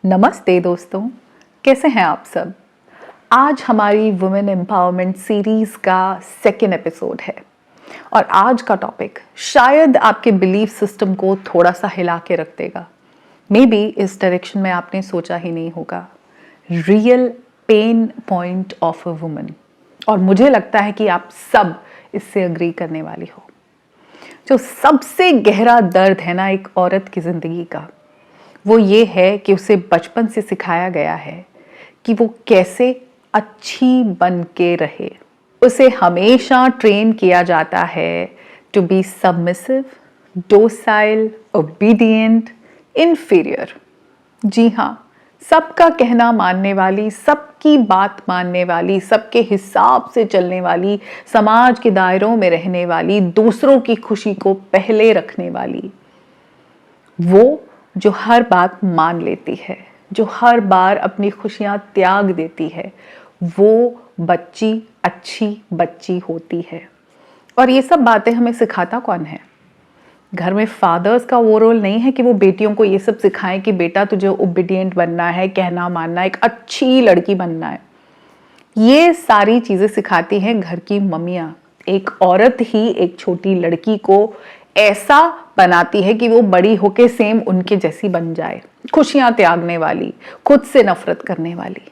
नमस्ते दोस्तों, कैसे हैं आप सब। आज हमारी वुमेन एम्पावरमेंट सीरीज का सेकेंड एपिसोड है और आज का टॉपिक शायद आपके बिलीफ सिस्टम को थोड़ा सा हिला के रख देगा। मे बी इस डायरेक्शन में आपने सोचा ही नहीं होगा। Real pain point of a woman. और मुझे लगता है कि आप सब इससे अग्री करने वाली हो। जो सबसे गहरा दर्द है ना एक औरत की जिंदगी का, वो ये है कि उसे बचपन से सिखाया गया है कि वो कैसे अच्छी बन के रहे। उसे हमेशा ट्रेन किया जाता है to be submissive, docile, obedient, inferior. जी हाँ, सबका कहना मानने वाली, सबकी बात मानने वाली, सबके हिसाब से चलने वाली, समाज के दायरों में रहने वाली, दूसरों की खुशी को पहले रखने वाली। वो जो हर बात मान लेती है, जो हर बार अपनी खुशियां त्याग देती है, वो बच्ची अच्छी बच्ची होती है। और ये सब बातें हमें सिखाता कौन है? घर में फादर्स का वो रोल नहीं है कि वो बेटियों को ये सब सिखाएं कि बेटा तुझे ओबीडिएंट बनना है, कहना मानना है, एक अच्छी लड़की बनना है। ये सारी चीजें सिखाती हैं घर की मम्मियां। एक औरत ही एक छोटी लड़की को ऐसा बनाती है कि वो बड़ी होके सेम उनके जैसी बन जाए, खुशियां त्यागने वाली, खुद से नफरत करने वाली।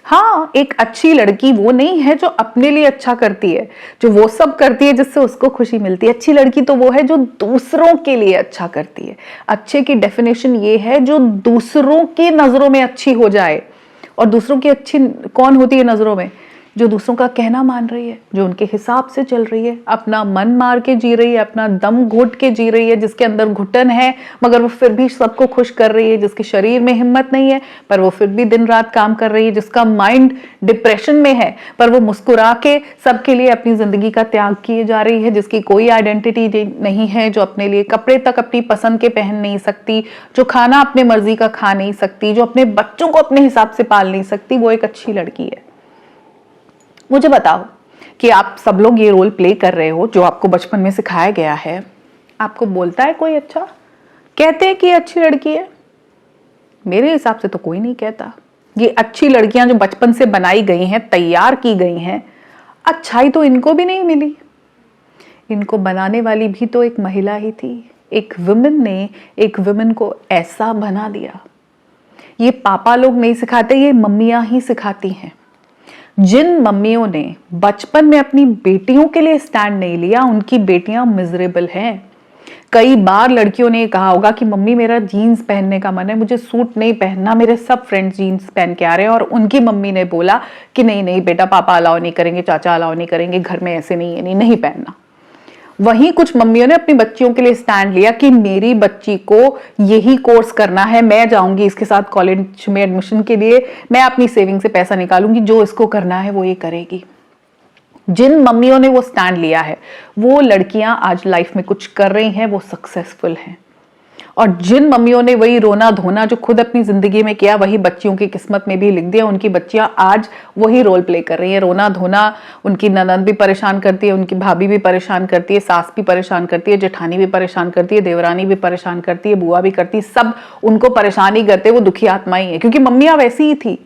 हाँ, एक अच्छी लड़की वो नहीं है जो अपने लिए अच्छा करती है, जो वो सब करती है जिससे उसको खुशी मिलती है। अच्छी लड़की तो वो है जो दूसरों के लिए अच्छा करती है। अच्छे की डेफिनेशन ये है जो दूसरों की नजरों में अच्छी हो जाए। और दूसरों की अच्छी कौन होती है नजरों में? जो दूसरों का कहना मान रही है, जो उनके हिसाब से चल रही है, अपना मन मार के जी रही है, अपना दम घुट के जी रही है, जिसके अंदर घुटन है मगर वो फिर भी सबको खुश कर रही है, जिसके शरीर में हिम्मत नहीं है पर वो फिर भी दिन रात काम कर रही है, जिसका माइंड डिप्रेशन में है पर वो मुस्कुरा के सबके लिए अपनी जिंदगी का त्याग किए जा रही है, जिसकी कोई आइडेंटिटी नहीं है, जो अपने लिए कपड़े तक अपनी पसंद के पहन नहीं सकती, जो खाना अपने मर्जी का खा नहीं सकती, जो अपने बच्चों को अपने हिसाब से पाल नहीं सकती, वो एक अच्छी लड़की है। मुझे बताओ कि आप सब लोग ये रोल प्ले कर रहे हो जो आपको बचपन में सिखाया गया है। आपको बोलता है कोई अच्छा? कहते हैं कि ये अच्छी लड़की है? मेरे हिसाब से तो कोई नहीं कहता। ये अच्छी लड़कियां जो बचपन से बनाई गई हैं, तैयार की गई हैं, अच्छाई तो इनको भी नहीं मिली। इनको बनाने वाली भी तो एक महिला ही थी। एक वुमेन ने एक वुमेन को ऐसा बना दिया। ये पापा लोग नहीं सिखाते, ये मम्मियां ही सिखाती हैं। जिन मम्मियों ने बचपन में अपनी बेटियों के लिए स्टैंड नहीं लिया, उनकी बेटियां मिजरेबल हैं। कई बार लड़कियों ने कहा होगा कि मम्मी मेरा जीन्स पहनने का मन है, मुझे सूट नहीं पहनना, मेरे सब फ्रेंड्स जीन्स पहन के आ रहे हैं, और उनकी मम्मी ने बोला कि नहीं नहीं बेटा, पापा अलाउ नहीं करेंगे, चाचा अलाउ नहीं करेंगे, घर में ऐसे नहीं है, नहीं पहनना। वहीं कुछ मम्मियों ने अपनी बच्चियों के लिए स्टैंड लिया कि मेरी बच्ची को यही कोर्स करना है, मैं जाऊंगी इसके साथ कॉलेज में एडमिशन के लिए, मैं अपनी सेविंग से पैसा निकालूंगी, जो इसको करना है वो ये करेगी। जिन मम्मियों ने वो स्टैंड लिया है, वो लड़कियां आज लाइफ में कुछ कर रही हैं, वो सक्सेसफुल हैं। और जिन मम्मियों ने वही रोना धोना जो खुद अपनी जिंदगी में किया, वही बच्चियों की किस्मत में भी लिख दिया, उनकी बच्चियां आज वही रोल प्ले कर रही हैं। रोना धोना उनकी ननद भी परेशान करती है, उनकी भाभी भी परेशान करती है, सास भी परेशान करती है, जेठानी भी परेशान करती है, देवरानी भी परेशान करती है, बुआ भी करती है, सब उनको परेशान ही करते, वो दुखी आत्मा ही है, क्योंकि मम्मियां वैसी ही थी।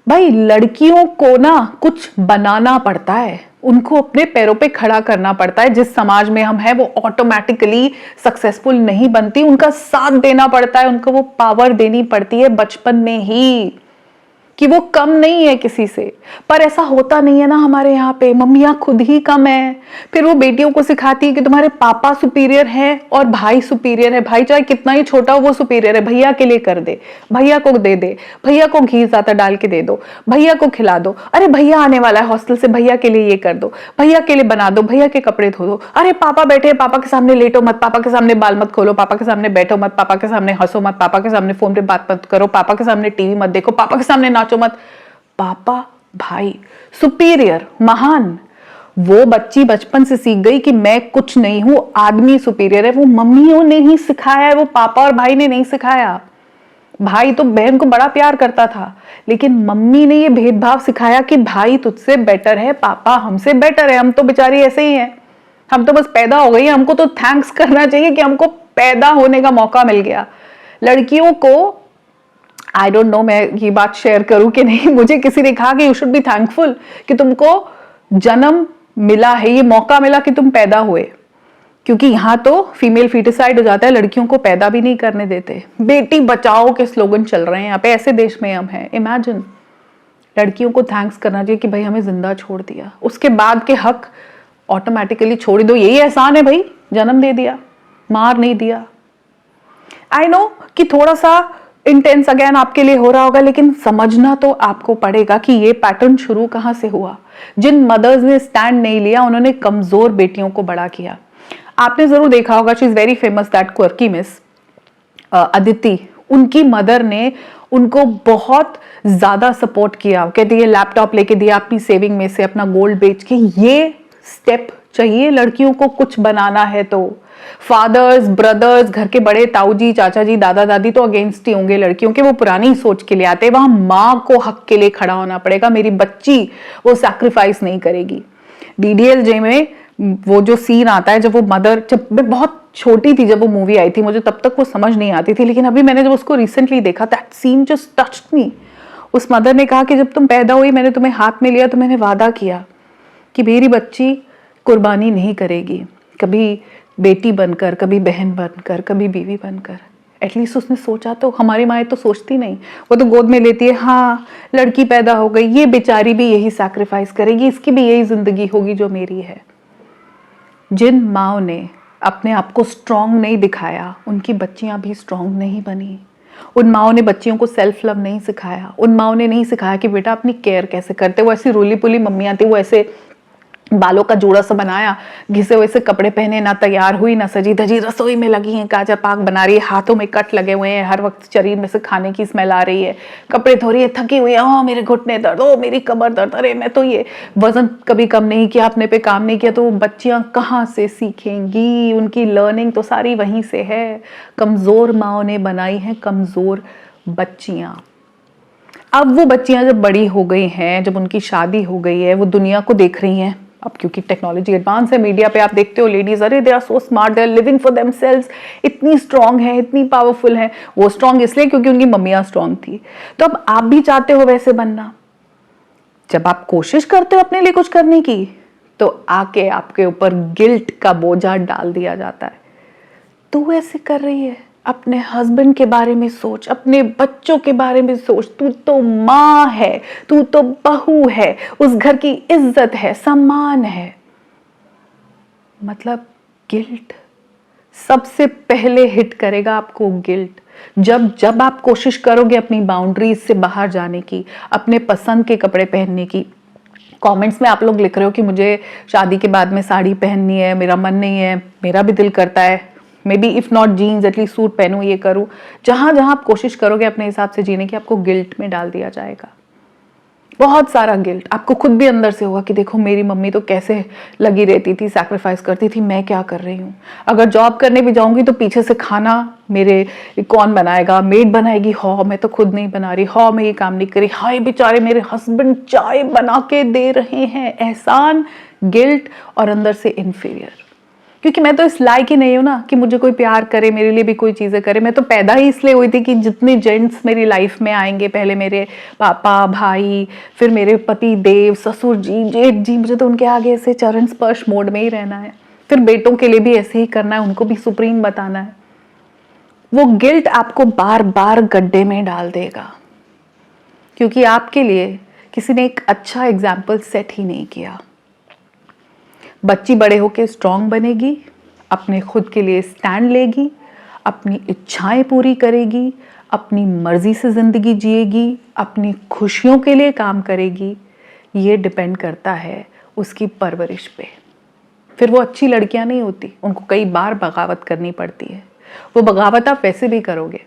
भाई लड़कियों को ना कुछ बनाना पड़ता है, उनको अपने पैरों पे खड़ा करना पड़ता है। जिस समाज में हम हैं वो ऑटोमेटिकली सक्सेसफुल नहीं बनती, उनका साथ देना पड़ता है, उनको वो पावर देनी पड़ती है बचपन में ही कि वो कम नहीं है किसी से। पर ऐसा होता नहीं है ना हमारे यहाँ पे, मम्मियां खुद ही कम है। फिर वो बेटियों को सिखाती है कि तुम्हारे पापा सुपीरियर है और भाई सुपीरियर है, भाई चाहे कितना ही छोटा हो वो सुपीरियर है, भैया के लिए कर दे, भैया को दे दे, भैया को घी ज्यादा डाल के दे दो, भैया को खिला दो, अरे भैया आने वाला है हॉस्टल से, भैया के लिए ये कर दो, भैया के लिए बना दो, भैया के कपड़े धो दो, अरे पापा बैठे हैं, पापा के सामने लेटो मत, पापा के सामने बाल मत खोलो, पापा के सामने बैठो मत, पापा के सामने हंसो मत, पापा के सामने फोन पे बात मत करो, पापा के सामने टीवी मत देखो, पापा के सामने नाचो मत। पापा, भाई, सुपीरियर, महान। वो बच्ची बचपन से सीख गई कि मैं कुछ नहीं हूं, आदमी सुपीरियर है। वो मम्मियों ने ही सिखाया है, वो पापा और भाई ने नहीं सिखाया। भाई तो बहन को बड़ा प्यार करता था, लेकिन मम्मी ने ये भेदभाव सिखाया कि भाई तुझसे बेटर है, पापा हमसे बेटर है, हम तो बेचारी ऐसे ही हैं, हम तो बस पैदा हो गई, हमको तो थैंक्स करना चाहिए कि हमको पैदा होने का मौका मिल गया। लड़कियों को आई डोंट नो मैं ये बात शेयर करूं कि नहीं, मुझे किसी ने कहा कि यू शुड बी थैंकफुल कि तुमको जन्म मिला है, ये मौका मिला कि तुम पैदा हुए, क्योंकि यहाँ तो फीमेल फीटिसाइड हो जाता है, लड़कियों को पैदा भी नहीं करने देते। बेटी बचाओ के स्लोगन चल रहे हैं यहाँ पे, ऐसे देश में हम हैं। इमेजिन, लड़कियों को थैंक्स करना चाहिए कि भाई हमें जिंदा छोड़ दिया, उसके बाद के हक ऑटोमेटिकली छोड़ दो। यही एहसान है भाई, जन्म दे दिया, मार नहीं दिया। आई नो कि थोड़ा सा इंटेंस अगेन आपके लिए हो रहा होगा, लेकिन समझना तो आपको पड़ेगा कि ये पैटर्न शुरू कहां से हुआ। जिन मदर्स ने स्टैंड नहीं लिया, उन्होंने कमजोर बेटियों को बड़ा किया। आपने जरूर देखा होगा, she is very famous, that quirky miss Aditi. उनकी मदर ने उनको बहुत ज्यादा सपोर्ट किया, कहती है लैपटॉप लेके दिया अपनी सेविंग में से, अपना गोल्ड बेच के। ये स्टेप चाहिए लड़कियों को कुछ बनाना है तो। फादर्स, ब्रदर्स, घर के बड़े ताऊ जी, चाचा जी, दादा दादी तो अगेंस्ट ही होंगे लड़कियों के, वो पुरानी सोच के लिए आते हैं। वहां माँ को हक के लिए खड़ा होना पड़ेगा, मेरी बच्ची वो सैक्रिफाइस नहीं करेगी। डीडीएलजे में वो जो सीन आता है, जब वो मदर, जब मैं बहुत छोटी थी जब वो मूवी आई थी, मुझे तब तक वो समझ नहीं आती थी, लेकिन अभी मैंने जब उसको रिसेंटली देखा, दैट सीन जस्ट टच्ड मी। उस मदर ने कहा कि जब तुम पैदा हुई, मैंने तुम्हें हाथ में लिया तो मैंने वादा किया कि मेरी बच्ची कुर्बानी नहीं करेगी, कभी बेटी बनकर, कभी बहन बनकर, कभी बीवी बनकर। एटलीस्ट उसने सोचा तो। हमारी माएँ तो सोचती नहीं, वो तो गोद में लेती है, हाँ लड़की पैदा हो गई, ये बेचारी भी यही सैक्रिफाइस करेगी, इसकी भी यही जिंदगी होगी जो मेरी है। जिन माओ ने अपने आप को स्ट्रांग नहीं दिखाया, उनकी बच्चियां भी स्ट्रांग नहीं बनी। उन माओ ने बच्चियों को सेल्फ लव नहीं सिखाया, उन माओ ने नहीं सिखाया कि बेटा अपनी केयर कैसे करते। वो ऐसी रोली पुली मम्मियां थी, वो ऐसे बालों का जोड़ा सा बनाया, घिसे हुए से कपड़े पहने, ना तैयार हुई ना सजी धजी, रसोई में लगी हैं, काजर पाक बना रही है, हाथों में कट लगे हुए हैं, हर वक्त शरीर में से खाने की स्मेल आ रही है, कपड़े धो रही है, थकी हुई है, ओ मेरे घुटने दर्द, ओ मेरी कमर दर्द, अरे मैं तो ये वजन कभी कम नहीं किया, अपने पे काम नहीं किया। तो बच्चियां कहाँ से सीखेंगी? उनकी लर्निंग तो सारी वहीं से है। कमजोर माओ ने बनाई है कमजोर बच्चियां। अब वो बच्चियां जब बड़ी हो गई हैं, जब उनकी शादी हो गई है, वो दुनिया को देख रही हैं। अब क्योंकि टेक्नोलॉजी एडवांस है, मीडिया पे आप देखते हो लेडीज, अरे they are so smart, they are living for themselves, इतनी स्ट्रांग है, इतनी पावरफुल है। वो स्ट्रांग इसलिए क्योंकि उनकी मम्मियां स्ट्रांग थी। तो अब आप भी चाहते हो वैसे बनना। जब आप कोशिश करते हो अपने लिए कुछ करने की, तो आके आपके ऊपर गिल्ट का बोझा डाल दिया जाता है। तू ऐसे कर रही है, अपने हस्बैंड के बारे में सोच, अपने बच्चों के बारे में सोच, तू तो माँ है, तू तो बहू है, उस घर की इज्जत है, सम्मान है। मतलब गिल्ट सबसे पहले हिट करेगा आपको, गिल्ट। जब जब आप कोशिश करोगे अपनी बाउंड्रीज से बाहर जाने की, अपने पसंद के कपड़े पहनने की। कमेंट्स में आप लोग लिख रहे हो कि मुझे शादी के बाद में साड़ी पहननी है, मेरा मन नहीं है, मेरा भी दिल करता है, maybe if not jeans at least suit पहनूं, ये करूं। जहां जहां आप कोशिश करोगे अपने हिसाब से जीने की, आपको गिल्ट में डाल दिया जाएगा। बहुत सारा गिल्ट आपको खुद भी अंदर से होगा कि देखो मेरी मम्मी तो कैसे लगी रहती थी, सैक्रिफाइस करती थी, मैं क्या कर रही हूँ। अगर जॉब करने भी जाऊंगी तो पीछे से खाना मेरे कौन बनाएगा, मेड बनाएगी, हाँ मैं तो खुद नहीं बना रही, हाँ मैं ये काम नहीं करी, हाय बेचारे मेरे हस्बैंड चाय बना के दे रहे हैं। एहसान, गिल्ट और अंदर से इन्फीरियर, क्योंकि मैं तो इस लायक ही नहीं हूं ना कि मुझे कोई प्यार करे, मेरे लिए भी कोई चीजें करे। मैं तो पैदा ही इसलिए हुई थी कि जितने जेंट्स मेरी लाइफ में आएंगे, पहले मेरे पापा, भाई, फिर मेरे पति देव, ससुर जी, जेठ जी, मुझे तो उनके आगे ऐसे चरण स्पर्श मोड में ही रहना है। फिर बेटों के लिए भी ऐसे ही करना है, उनको भी सुप्रीम बताना है। वो गिल्ट आपको बार बार गड्ढे में डाल देगा, क्योंकि आपके लिए किसी ने एक अच्छा एग्जाम्पल सेट ही नहीं किया। बच्ची बड़े होके स्ट्रांग बनेगी, अपने खुद के लिए स्टैंड लेगी, अपनी इच्छाएं पूरी करेगी, अपनी मर्जी से जिंदगी जिएगी, अपनी खुशियों के लिए काम करेगी। ये डिपेंड करता है उसकी परवरिश पे। फिर वो अच्छी लड़कियां नहीं होती, उनको कई बार बगावत करनी पड़ती है। वो बगावत आप वैसे भी करोगे।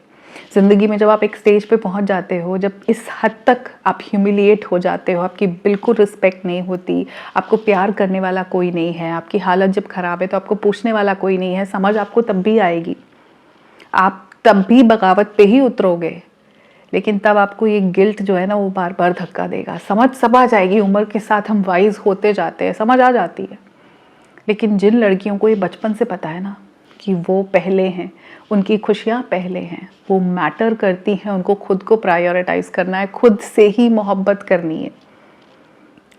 जिंदगी में जब आप एक स्टेज पे पहुंच जाते हो, जब इस हद तक आप ह्यूमिलिएट हो जाते हो, आपकी बिल्कुल रिस्पेक्ट नहीं होती, आपको प्यार करने वाला कोई नहीं है, आपकी हालत जब खराब है तो आपको पूछने वाला कोई नहीं है, समझ आपको तब भी आएगी, आप तब भी बगावत पे ही उतरोगे। लेकिन तब आपको ये गिल्ट जो है ना, वो बार बार धक्का देगा। समझ सब आ जाएगी, उम्र के साथ हम वाइज होते जाते हैं, समझ आ जाती है। लेकिन जिन लड़कियों को ये बचपन से पता है ना कि वो पहले हैं, उनकी खुशियाँ पहले हैं, वो मैटर करती हैं, उनको खुद को प्रायोरिटाइज करना है, खुद से ही मोहब्बत करनी है।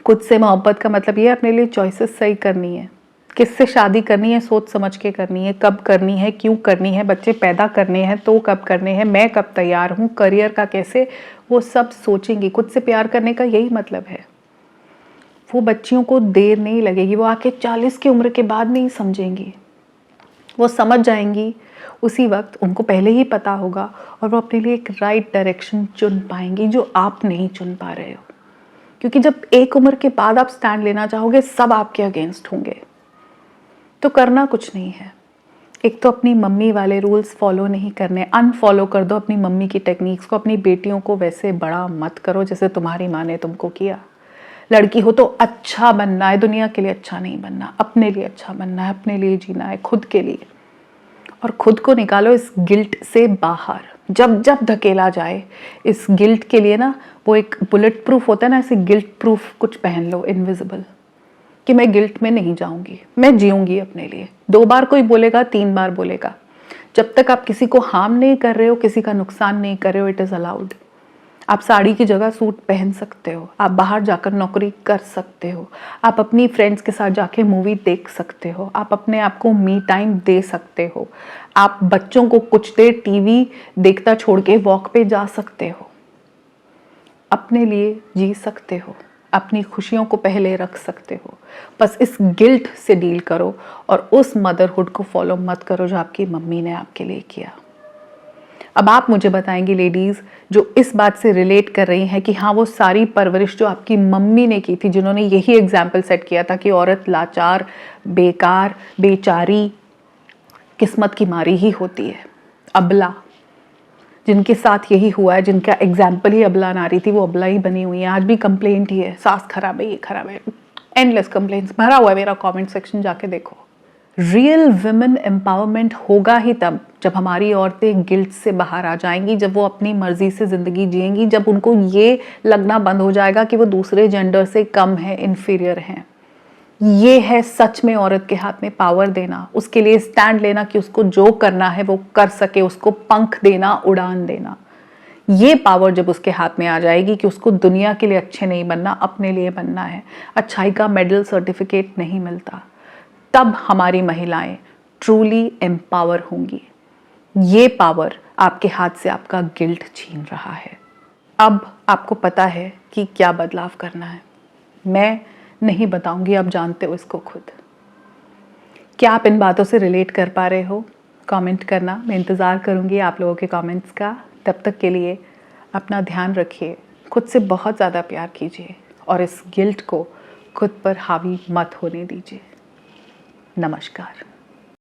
खुद से मोहब्बत का मतलब ये अपने लिए चॉइसेस सही करनी है, किससे शादी करनी है सोच समझ के करनी है, कब करनी है, क्यों करनी है, बच्चे पैदा करने हैं तो कब करने हैं, मैं कब तैयार हूँ, करियर का कैसे, वो सब सोचेंगी। खुद से प्यार करने का यही मतलब है। वो बच्चियों को देर नहीं लगेगी, वो आके 40 की उम्र के बाद नहीं समझेंगी, वो समझ जाएंगी उसी वक्त, उनको पहले ही पता होगा और वो अपने लिए एक राइट डायरेक्शन चुन पाएंगी जो आप नहीं चुन पा रहे हो। क्योंकि जब एक उम्र के बाद आप स्टैंड लेना चाहोगे सब आपके अगेंस्ट होंगे, तो करना कुछ नहीं है। एक तो अपनी मम्मी वाले रूल्स फॉलो नहीं करने, अनफॉलो कर दो अपनी मम्मी की टेक्निक्स को। अपनी बेटियों को वैसे बड़ा मत करो जैसे तुम्हारी माँ ने तुमको किया। लड़की हो तो अच्छा बनना है, दुनिया के लिए अच्छा नहीं बनना, अपने लिए अच्छा बनना है, अपने लिए जीना है, खुद के लिए। और खुद को निकालो इस गिल्ट से बाहर। जब जब धकेला जाए इस गिल्ट के लिए ना, वो एक बुलेट प्रूफ होता है ना, ऐसे गिल्ट प्रूफ कुछ पहन लो इनविजिबल, कि मैं गिल्ट में नहीं जाऊंगी, मैं जीऊंगी अपने लिए। 2 बार कोई बोलेगा, 3 बार बोलेगा, जब तक आप किसी को हार्म नहीं कर रहे हो, किसी का नुकसान नहीं कर रहे हो, इट इज अलाउड। आप साड़ी की जगह सूट पहन सकते हो, आप बाहर जाकर नौकरी कर सकते हो, आप अपनी फ्रेंड्स के साथ जाके मूवी देख सकते हो, आप अपने आप को मी टाइम दे सकते हो, आप बच्चों को कुछ देर टीवी देखता छोड़ के वॉक पे जा सकते हो, अपने लिए जी सकते हो, अपनी खुशियों को पहले रख सकते हो। बस इस गिल्ट से डील करो और उस मदरहुड को फॉलो मत करो जो आपकी मम्मी ने आपके लिए किया। अब आप मुझे बताएंगी लेडीज जो इस बात से रिलेट कर रही हैं कि हाँ वो सारी परवरिश जो आपकी मम्मी ने की थी, जिन्होंने यही एग्जाम्पल सेट किया था कि औरत लाचार, बेकार, बेचारी, किस्मत की मारी ही होती है, अबला, जिनके साथ यही हुआ है, जिनका एग्जाम्पल ही अबला नारी थी, वो अबला ही बनी हुई है। आज भी कंप्लेंट ही है, सास खराब है, ये खराब है, एंडलेस कंप्लेंट्स भरा हुआ है मेरा कमेंट सेक्शन, जाके देखो। रियल वुमेन एम्पावरमेंट होगा ही तब जब हमारी औरतें गिल्ट से बाहर आ जाएंगी, जब वो अपनी मर्जी से ज़िंदगी जिएंगी, जब उनको ये लगना बंद हो जाएगा कि वो दूसरे जेंडर से कम है, इन्फीरियर हैं। ये है सच में औरत के हाथ में पावर देना, उसके लिए स्टैंड लेना कि उसको जो करना है वो कर सके, उसको पंख देना, उड़ान देना। ये पावर जब उसके हाथ में आ जाएगी कि उसको दुनिया के लिए अच्छे नहीं बनना, अपने लिए बनना है, अच्छाई का मेडल सर्टिफिकेट नहीं मिलता, तब हमारी महिलाएं ट्रूली एम्पावर होंगी। ये पावर आपके हाथ से आपका गिल्ट छीन रहा है। अब आपको पता है कि क्या बदलाव करना है। मैं नहीं बताऊंगी, आप जानते हो इसको खुद। क्या आप इन बातों से रिलेट कर पा रहे हो? कमेंट करना, मैं इंतज़ार करूंगी आप लोगों के कमेंट्स का। तब तक के लिए अपना ध्यान रखिए, खुद से बहुत ज़्यादा प्यार कीजिए और इस गिल्ट को खुद पर हावी मत होने दीजिए। नमस्कार।